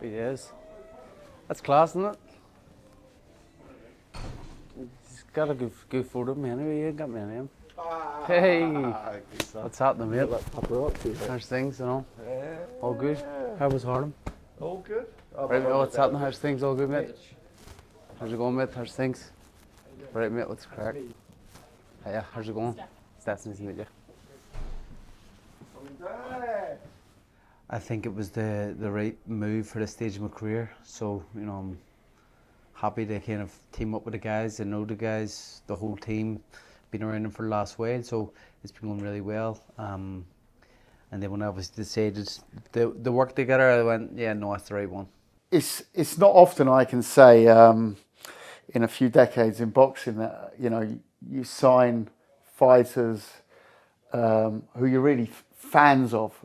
Happy days. That's class, isn't it? He's got a good photo of me anyway. You ain't got me on him. Hey, what's happening, mate? How's things, you know? All good? How was Harlem? All good. Right, mate, what's happening? How's things? All good, mate? How's it going, mate? How's things? Right, mate, what's the crack? Hiya, how's it going? It's nice to meet you. I think it was the right move for this stage of my career. So, you know, I'm happy to kind of team up with the guys. I know the guys, the whole team, been around them for the last while, so it's been going really well. And then when I obviously decided the work together, I went, yeah, no, that's the right one. It's not often I can say in a few decades in boxing that, you know, you sign fighters who you're really fans of.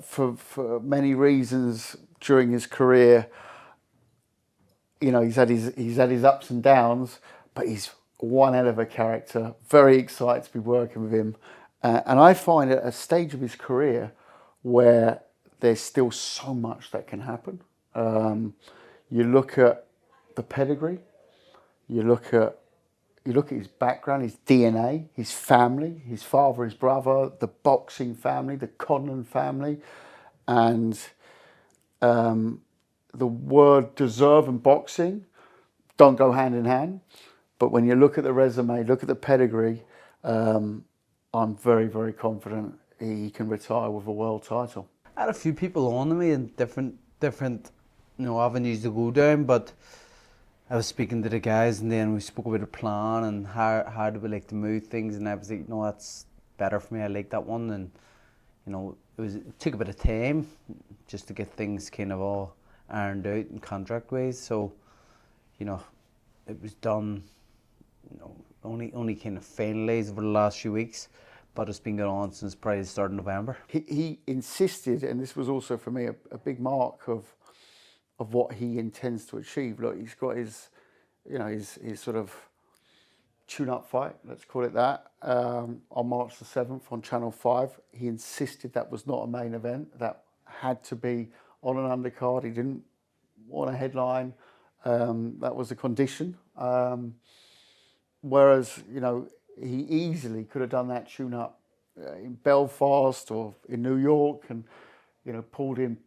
For many reasons during his career, you know, he's had his ups and downs, but he's one hell of a character. Very excited to be working with him, and I find at a stage of his career where there's still so much that can happen. You look at the pedigree, you look at his background, his DNA, his family, his father, his brother, the boxing family, the Conlan family, and the word deserve and boxing don't go hand in hand. But when you look at the resume, look at the pedigree, I'm very, very confident he can retire with a world title. I had a few people on to me in different you know, avenues to go down, but I was speaking to the guys, and then we spoke about a plan and how do we like to move things, and I was like, no, that's better for me. I like that one, and you know, it took a bit of time just to get things kind of all ironed out in contract ways. So, you know, it was done, you know, only kind of finalised over the last few weeks, but it's been going on since probably the start of November. He insisted, and this was also for me a big mark of what he intends to achieve. Look, he's got his, you know, his sort of tune-up fight, let's call it that, on March the 7th on Channel 5. He insisted that was not a main event, that had to be on an undercard. He didn't want a headline. That was a condition. Whereas, you know, he easily could have done that tune-up in Belfast or in New York and, you know, pulled in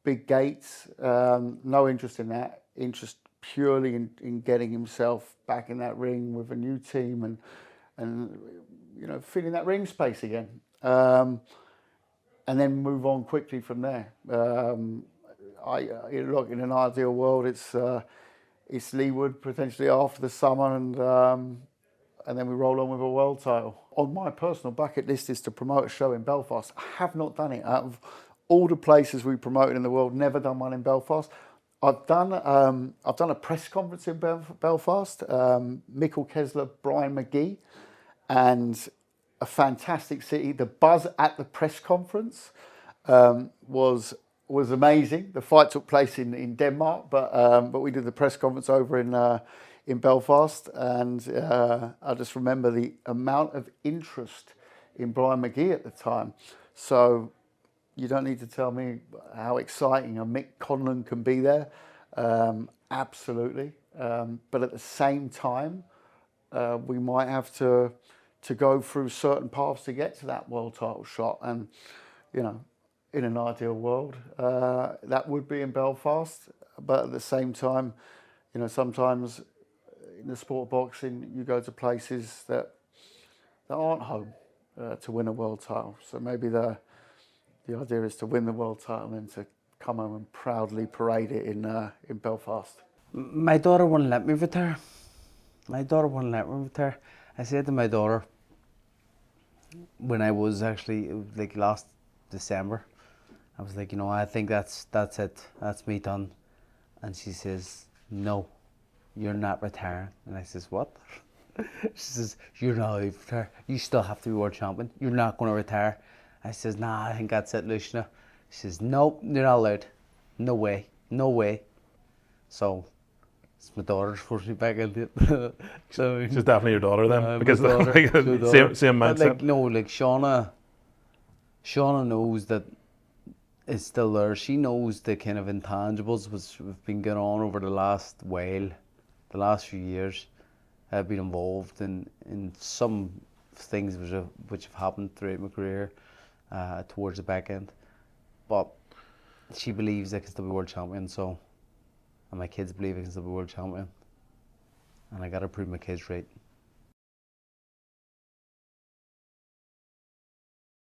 big gates. No interest in that. Interest purely in getting himself back in that ring with a new team and you know, feeling that ring space again. And then move on quickly from there. Look, in an ideal world, it's Leewood potentially after the summer, and then we roll on with a world title. On my personal bucket list is to promote a show in Belfast. I have not done it. Out of all the places we promoted in the world, never done one in Belfast. I've done a press conference in Belfast. Michael Kessler, Brian McGee, and a fantastic city. The buzz at the press conference was amazing. The fight took place in Denmark, but we did the press conference over in Belfast, and I just remember the amount of interest in Brian McGee at the time. So you don't need to tell me how exciting a Mick Conlan can be there. Absolutely. But at the same time, we might have to go through certain paths to get to that world title shot. And, you know, in an ideal world, that would be in Belfast. But at the same time, you know, sometimes in the sport of boxing, you go to places that aren't home to win a world title. So maybe the idea is to win the world title and to come home and proudly parade it in Belfast. My daughter wouldn't let me retire. I said to my daughter, when I was actually, like last December, I was like, you know, I think that's it. That's me done. And she says, no, you're not retiring. And I says, what? She says, you're not retiring. You still have to be world champion. You're not going to retire. I says, nah, I think that's it, Luciana. She says, nope, you're not allowed. No way. So, it's my daughter's forced me back into it. So, she's definitely your daughter then, because daughter, same mindset. Like, no, like Shauna knows that is still there. She knows the kind of intangibles which have been going on over the last while, the last few years. I've been involved in some things which have happened throughout my career towards the back end. But she believes I can still be world champion, so, and my kids believe I can still be world champion. And I gotta prove my kids right.